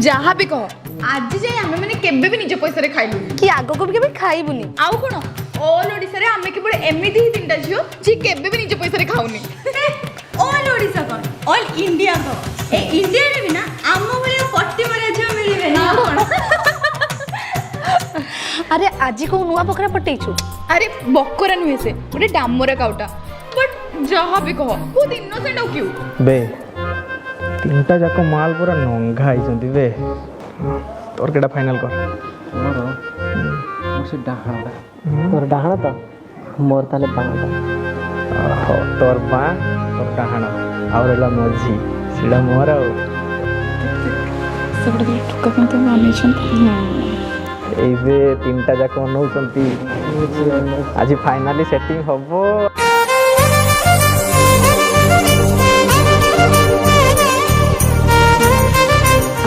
जहाँ भी कह आज जाए आम मैंने केबे भी निज पैसा खाइलु कि आगो को भी केबे खाइबुनी आउ कौन ऑल ओडिशा रे आमे केवल एमिति ही तीनटा झियो जी केबे भी निज पैसा खाऊनी ऑल ओडिशा कौन ऑल इंडिया कौन ए इंडिया रे भी ना आम भलिया पट्टी मारे झियो मिलिबे ना कौन अरे आज को नुआ बकरा पटेइछु अरे बकरा नुहे से गोटे डामरा काउटा बट जहाँ भी कह बहुत इनोसेंट हो क्यों बे तीनटा जाक माल पूरा नंगा आइछंती बे तोर केटा फाइनल कर मोर से डाहाणा तोर डाहाण तो मोर ताले बाणा हो तोर बा तोर डाहाण आउ रहला मझी सिडा मोर आउ सब बड़े टुका पे तो माने छन एई बे तीनटा जाक नौचंती आज फाइनली सेटिंग हबो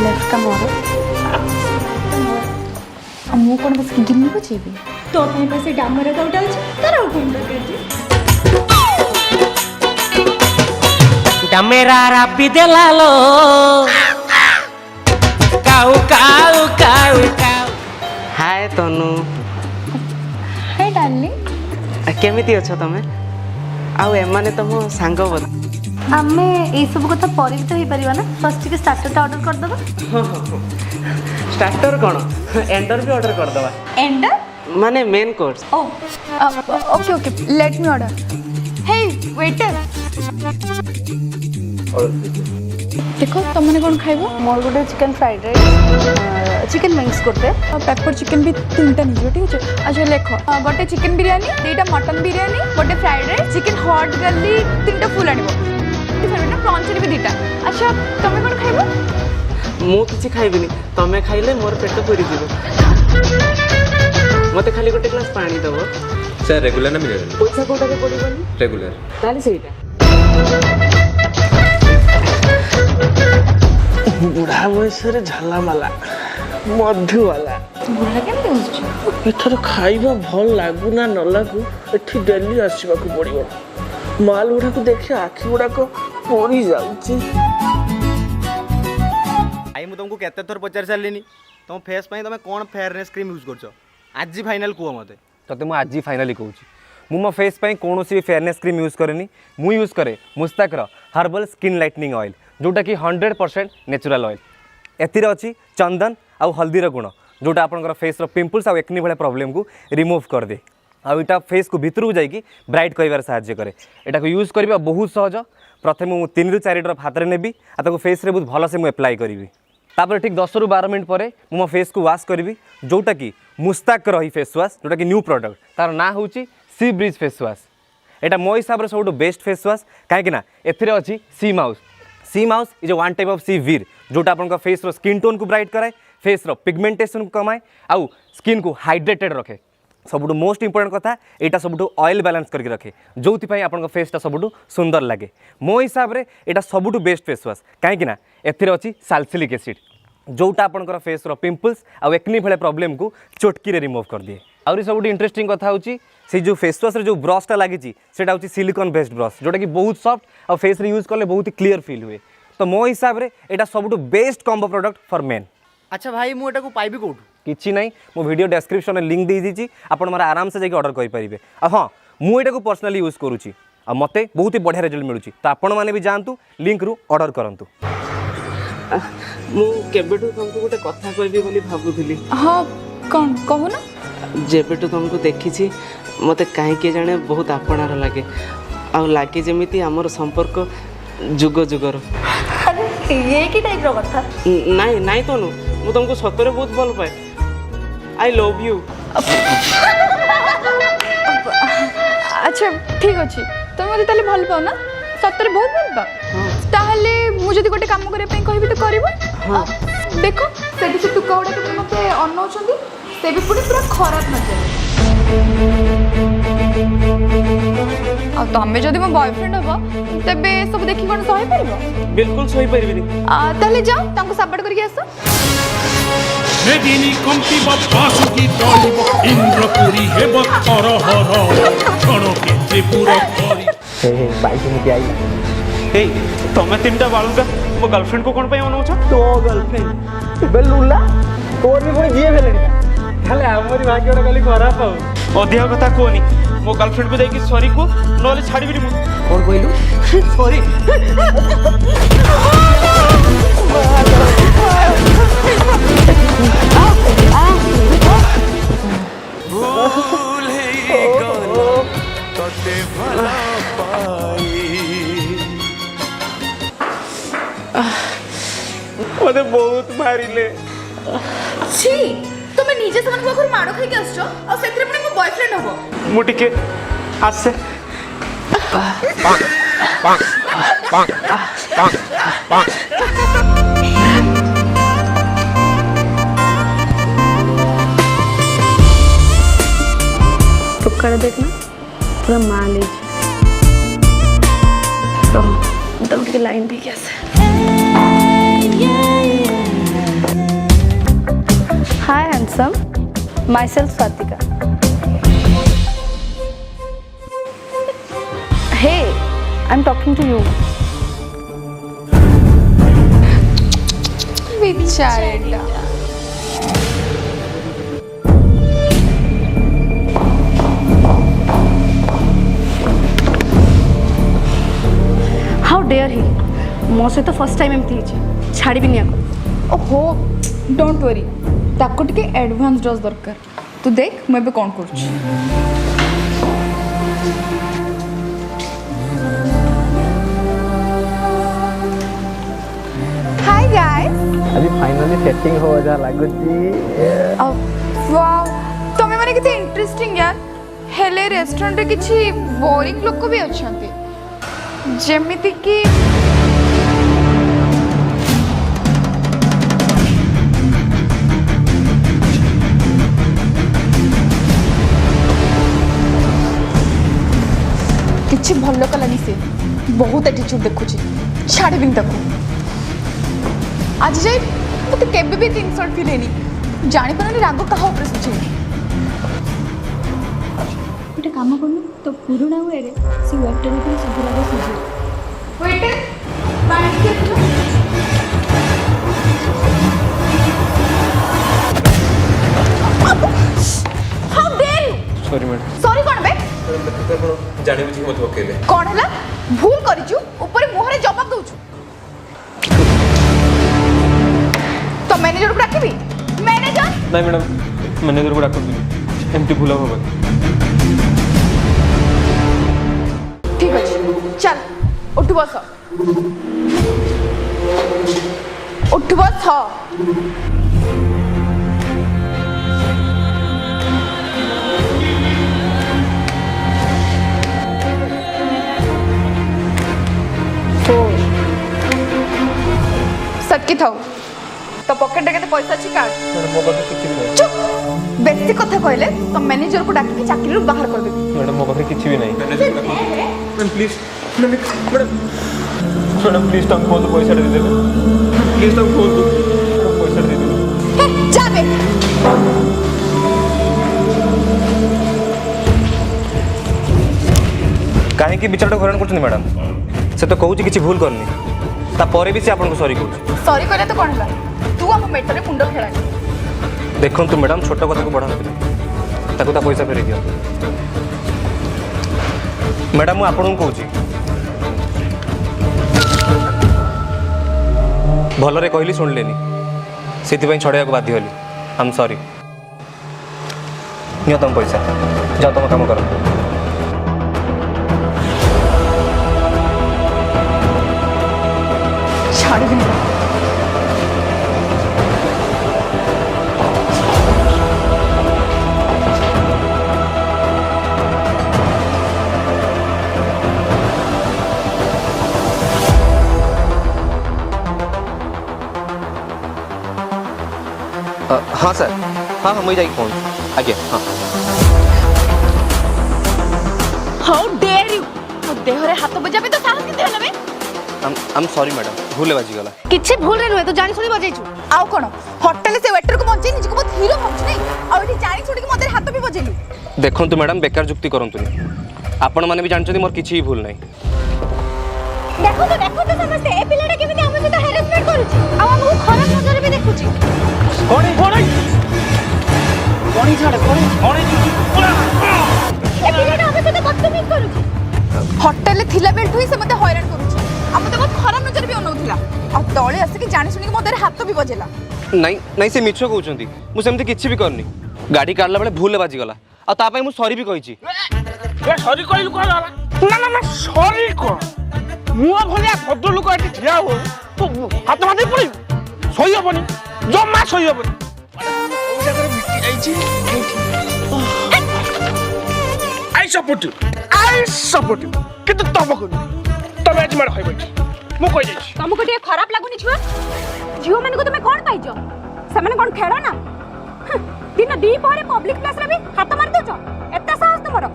लेफ्ट का मोर मु कौन बस गिन्नी बचेबी तो भाई पास डामरा काउटा अछि तार कोन दरकार डमेरा राबी देलालो काऊ काऊ काऊ काऊ हाय तनु हाय डार्लिंग केमिति अछ तमे आउ एमाने तमो सांग बद आमे ए सब कथा परिचित होई परिबा ना फर्स्ट के स्टार्टर ऑर्डर कर दबा स्टार्टर कोन एंडर भी ऑर्डर कर दवा एंडर माने मेन कोर्स ओ okay okay let me order hey waiter देखो तुमने कौन खाइबो मोर गोटे chicken fried rice chicken wings करते पेपर चिकन भी तीनटा निजो ठीक है अच्छा लेख गोटे चिकन बिरयानी दुईटा मटन बिरयानी गोटे fried rice chicken hot garlic तीनटा फुल आनिबो फेवरेट प्रॉन चिली भी दुईटा अच्छा तुम कौन खाइबो मु किछि खाइबिनी तमे खाइले मोर पेट भरि जिवो मते खाली गोटे ग्लास पानी दबो सर रेगुलर ना मिलेगा पैसा कोटा के पड़िबनी रेगुलर ताले सेटा बुढ़ा बयस रे झाला माला मधु वाला बुढ़ा केमते होछ एथर खाइबा भल लागू ना न लागू एठी डेली आसीबा को पड़िबो माल गुड़ा को देखि आखि गुड़ा को पोड़ी जाउची आई मु तुमको केते थर पचार सारलिनी तुम फेस पई तुम कोन फेयरनेस क्रीम यूज करछो आज फाइनल कुह मते तते मु आज फाइनली कहूँ मु मो फेस पे कौन सी फेयरनेस क्रीम यूज करेनी मु यूज करे मुस्ताकर हर्बल स्किन लाइटनिंग ऑयल जोटा कि 100% नेचुरल ऑयल एतिर अच्छी चंदन आउ हल्दीर गुण जोटा आपंकर फेस पिंपल्स आउ एक्नी भाया प्रोब्लेम को रिमूव कर दे आउ इटा फेस को भितर को जाकि ब्राइट कर साहाଯ୍य करे एटा को यूज करबा बहुत सहज प्रथम मु 3 ରୁ 4 ड्रॉप हाथ रे नेबी आ ताको फेस रे बहुत भल से मु अप्लाई करी तापर ठीक 10 ରୁ 12 मिनट पर मो फेस को वाश करी जोटा कि मुस्ताकर ही फेस वाश जोटा कि न्यू प्रोडक्ट तार ना हूँ सी ब्रिज फेस वाश एटा मो हिसाब से सब बेस्ट फेस वाश कहीं एथिरे अच्छी sea moss is one type of seaweed जोटा आपन फेस रो स्किन टोन को ब्राइट कराए फेस रो पिगमेंटेशन को कमाए आउ स्किन को हाइड्रेटेड रखे सबुठ मोस्ट इंपोर्टेंट कथा यहाँ सबुठ ऑयल बैलेंस करके रखे जो आपन फेसटा सबुठ सुंदर लगे मो हिसाब से यहाँ सबुठ बेस्ट फेस वाश कहीं एथिरे अच्छी साल्सिलिक एसिड जोटा आपन फेस रो पिंपल्स आउ एक्नी भाया प्रॉब्लम को चोटकी रिमूव कर दिए आउरी सबुठ इंटरेस्टिंग कथा होची से जो फेस वाश जो ब्रशटा लगी से सिलिकॉन बेस्ड ब्रश जोटा कि बहुत सॉफ्ट और फेस रे यूज कले बहुत क्लीयर फील हुए तो मो हिसाब से यहाँ सबुठ best combo product for men अच्छा भाई मु एटा को पाइबी कोठु किछि नहीं मो वीडियो डिस्क्रिप्शन में लिंक दे दीजिए आपण मारा आराम से जाके ऑर्डर कर पारिबे हाँ मु एटा को पर्सनली यूज करूची आ मते बहुत ही बढ़िया रिजल्ट मिलुची तो आपण माने भी जानतु लिंक रु ऑर्डर करंतु मु केबेटु तुमको गोटे कथा कहबी बोली भाबुथिली हाँ कौन कहू ना जेबेटु तुमको देखिछि मते काहे के जाने बहुत आपणार लागे आ लागे जेमिति हमर संपर्क जुग जुगर अरे ये की टाइप रो कथा नाई नाई तनु मु तुमको सतरे बहुत भल पाए आई लव यू अच्छा ठीक अच्छे तुम मत ताले भल पाओ ना सତରେ बहुत भल पाओ ताहले मु जदी गोटे काम करे पई कहबी तो करबो देखो सेठी से टुका उडा के मते अनौछंदी से भी पूरा खराब नजर आ तमे जदी मो बॉयफ्रेंड हबो तबे सब देखि कोन सही परबो बिल्कुल सही परबिनी ताहले जाओ तांको सपोर्ट करके आसो मेदिनी कंपी बासुकी डलिब इंद्रपुरी हेब हर हर क्षण के त्रिपुरा करी हे बाइक में आई এই তুমি তিনটা বালুকা মো গার্লফ্রেন্ড কো কোন পাই অনাউছ तो गर्लफ्रेंड बे लुला तोर भी कोई जिए भेलेनी खाली हमरी भाग्यटा खाली खराब हो ଅଧିକ କଥା କୁହନି ମୋ ଗାର୍ଲଫ୍ରେଣ୍ଡ କୁ ଯାଇକି ସରି କୁ ନହେଲେ ଛାଡ଼ିବିନି ମୁଁ कौन कहलू सॉरी भूल ही गलो तते भला पाई मते बहुत मारिले छी তুমি নিজে সেমান পাখর মাড় খাইকে আসছো আর সেতরে পুনি মো বয়ফ্রেন্ড হবো ମୁଁ ଟିକେ ଆସେ टुक्का देखना पूरा माँ ले तो दम के लाइन भी कैसे hi handsome myself Swatika hey I am talking to you बेचारेटा हाउ डेयर ही मो सहित फर्स्ट टाइम एमती होची छाड़ी भी नहीं ओहो डोंट वरी ताको टिके एडवांस डोज दरकार तू देख मैं कौन करूँ हाय गाइस अभी फाइनली सेटिंग हो जा लागुची वाओ तमे माने किते इंटरेस्टिंग यार हेले रेस्टोरेंट रे किछि बोरिंग लोक भी अछंती जेमिति कि किछि भल्लो कलानी से बहुत एटीट्यूड देखुछि छाड़ी बिन तक आज जाए मते केबे भी इनसल्ट फील हेनी जानि पारनी राग कहा ऊपर सुझे गोटे काम करनु तो पुराना वे रे से वेटर को सब राग सुझे वेटर पानी के how dare you sorry madam sorry कोन बे जाने बुझी मत पकेले कोन हला भूल करिछु ऊपर मुहरे जवाब दउछु तो मैनेजर को डाकिबी मैनेजर नहीं मैडम मैनेजर को डाक एमती भूल हम ठीक अछि चल उठ बस उठ बस सटकी थाओ तो पॉकेट के पैसा अच्छी काट मो पाखे किछि भी नहीं चुप बेसी कथा कहले तो मैनेजर को डाकी चाकरी बाहर कर देबी मैडम मो पाखे किछि भी नहीं मैडम प्लीज मैडम प्लीज तुम फोन पैसा दे देबे प्लीज तुम फोन पैसा दे देबे जा बे काहे कि बिचारटा हरान करछन मैडम से तो कहूची किछि भूल करनी ता परे भी से आपन को सॉरी कहूची सॉरी कहले तो कोन हला तू हम मेटर रे मुंडो खेलानी देखो तू मैडम छोट कथा को बढ़ा ताको ता पैसा फेरे दियो मैडम मु आपन को कहूची भलरे कहली सुन लेनी सेति पई छड़िया को बाध्य Holi I am sorry neo तुम पैसा जाओ तुम काम करो छाड़ी भी हाँ सर हाँ मुझे जाइए फोन आगे हाँ हाउ डेयर यू मो देहरे हाथ बजाबे तो साहस किते हलबे आई एम सॉरी मैडम भूल बाजी गला किछि भूल रे नुहे तो जानी सुनी बजेइछु आउ कोन होटल से वेटर को पहुंचे निज को बहुत हीरो भावछ नहीं आ एठी जानी छोड़ी के मते हाथ भी बजेलु देखंतु मैडम बेकार जुक्ति करंतुनी आपण माने भी जानछथि मोर किछि भूल नाही देखो तो समझते ए पिलाटा केमिति हम सहित हैरेसमेंट करूची आ हमहु खराब नजर भी देखुची कोणी छाड़ कोणी ए पिलाटा हम सहित बदतमीज करूची होटेल थिला बेलठु ही से मते हैरान करूची आ मते बहुत खराब नजर भी अनौथिला आ तळे आसे कि जानि सुनि कि मोदर हाथ भी बजेला नहीं नहीं से मिछ कहउछंती मु सेमती किछि भी करनी गाड़ी काढला बेले भूल बाजी गला आ ता पई मु सॉरी भी कहिछि ए सॉरी कहलु कोन ना ना सॉरी को मुआ भलिया भद्र लोक एठी ठिया हो तो हाथ माथि पड़ी सही हबनी जम्मा सही हबनी ओ जगह मिट्टी आइछि आई सपोर्ट किंतु तब को तब आज मार होई बैठी मु कहि जाइछि तुमको टे खराब लागुनी छुआ जियो मन को तुम कोन पाइजो से माने कोन खेलो ना दिन दी परे पब्लिक प्लेस रे भी हाथ मार दोछ एता साहस तुमरो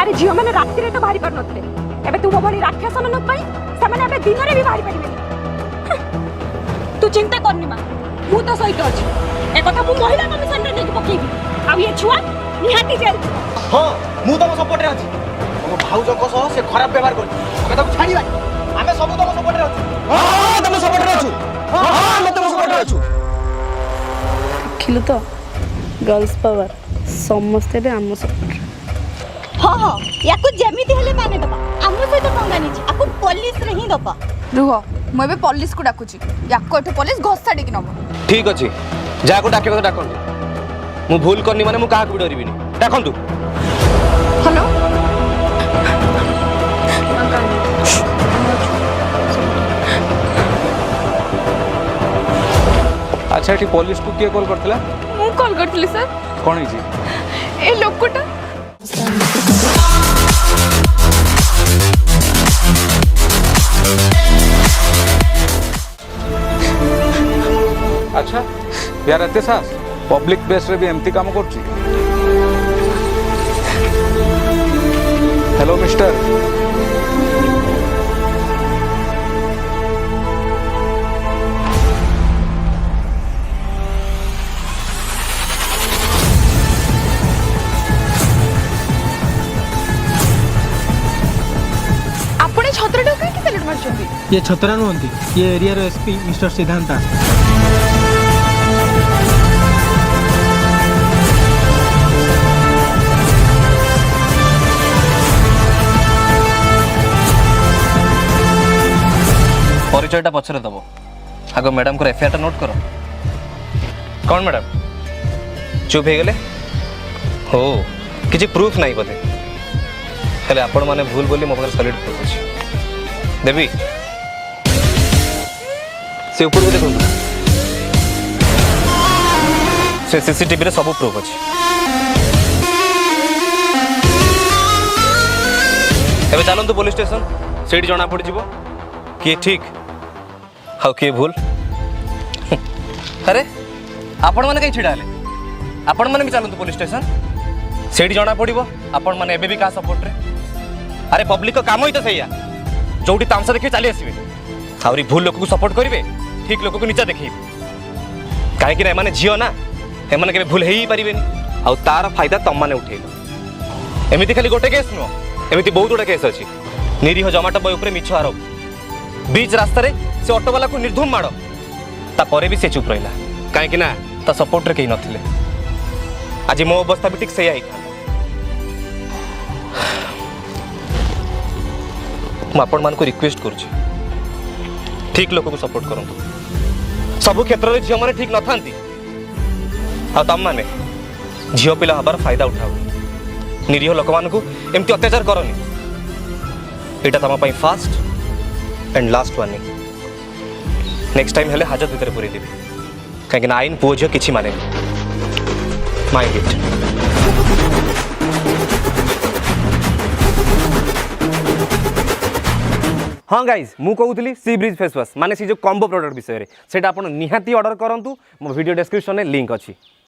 अरे जियो माने रात्रि रे तो बाहरी पर नथले एबे तुम भली राक्षस मन पई से माने एबे दिन रे भी बाहरी परिबे तू चिंता करनी मा मु तो सहित अछि ए कथा मु महिला कमिशन रे नेकी पकेबी आ ये छुआ निहाती जेल हां मु तम सपोर्ट रे अछि मो भाउजो को सह से खराब व्यवहार कर ओके तो छाड़ीबा आमे सब तम सपोर्ट रे अछि हां तम सपोर्ट रे अछि हां मैं तम सपोर्ट रे अछि ଦେଖିଲୁ ତ गर्ल्स पावर समस्ते भी आम सपोर्ट हां हां याकु जेमिति हेले माने दबा हम सहित पंगा नी आकु पुलिस रे ही दबा रुह मु एबे पुलिस को डाकुची याको एठो पुलिस घोसा डेकी नबो ठीक अछि जाको डाके को डाकंतु मु भूल करनी माने मु काहा को डरिबिनी डाकंतु हेलो अच्छा एठी पुलिस को किए कॉल करथिला मु कॉल करथली सर कोन हिची ए लोकटा अच्छा यार एते सास पब्लिक प्लेस रे भी एमती काम करची हेलो मिस्टर आपण छत्रटा काहे कि सेलेक्ट मारछंती ये छतरा नुहंती ये एरिया रो एसपी मिस्टर सिद्धांता परिचयटा पछरे दबो आगो मैडम को एफआईआर नोट करो कौन मैडम चुप हो गले हो किसी प्रूफ नहीं बोधे हेले आपण माने भूल बोली मो पाखरे सॉलिड प्रूफ अछि देवी से ऊपर को देखो से सीसीटीवी रे सब प्रूफ अछि एबे चलंतु पुलिस स्टेशन सेठी जणा पड़ जिवो किए ठीक हाउ किए भूल अरे आपण माने कहीं छिड़ा हेले आपण माने भी चलंतु पुलिस स्टेशन सेठी जणा पड़िबो आपण माने एबे भी का सपोर्ट रे अरे पब्लिक को काम ही तो सैया जोटी तामसा देखि चली आसीबे आउरी भूल लोक को सपोर्ट करिवे ठीक लोक को नीचा देखिबे काहे कि माने जियो ना हे माने के भूल हेई परिबेनी आ तार फायदा तम माने उठेइलो एमिति खाली गोटे केस नो एमिति बहुत गुडा केस अछि निरीह जमाटा बय ऊपर मिछ आरोप बीच रास्ता रे से ऑटो वाला को निर्धूम माड़ ता परे भी से चुप रहिला काहे कि ना ता सपोर्ट रे केही नथिले आज मो अवस्था भी ठीक सही आई आपण मान को रिक्वेस्ट करूची ठीक लोक को सपोर्ट करंतु सब क्षेत्र रे झियो माने ठीक न थांती आ तम माने झियो पिला हबार फायदा उठाओ निरीह लोक मान को एमती अत्याचार करनी एटा तमा पई fast and last warning next time हेले हाजत भीतर पूरी देबी काहे कि आईन पुओ झियो किछि माने माइंड इट हाँ गाइज मु कहूली सी ब्रिज फेस वाश माने सी जो कॉम्बो प्रोडक्ट विषय में सेटा आपण निहाती ऑर्डर करंतु मो वीडियो डिस्क्रिप्शन में लिंक अच्छी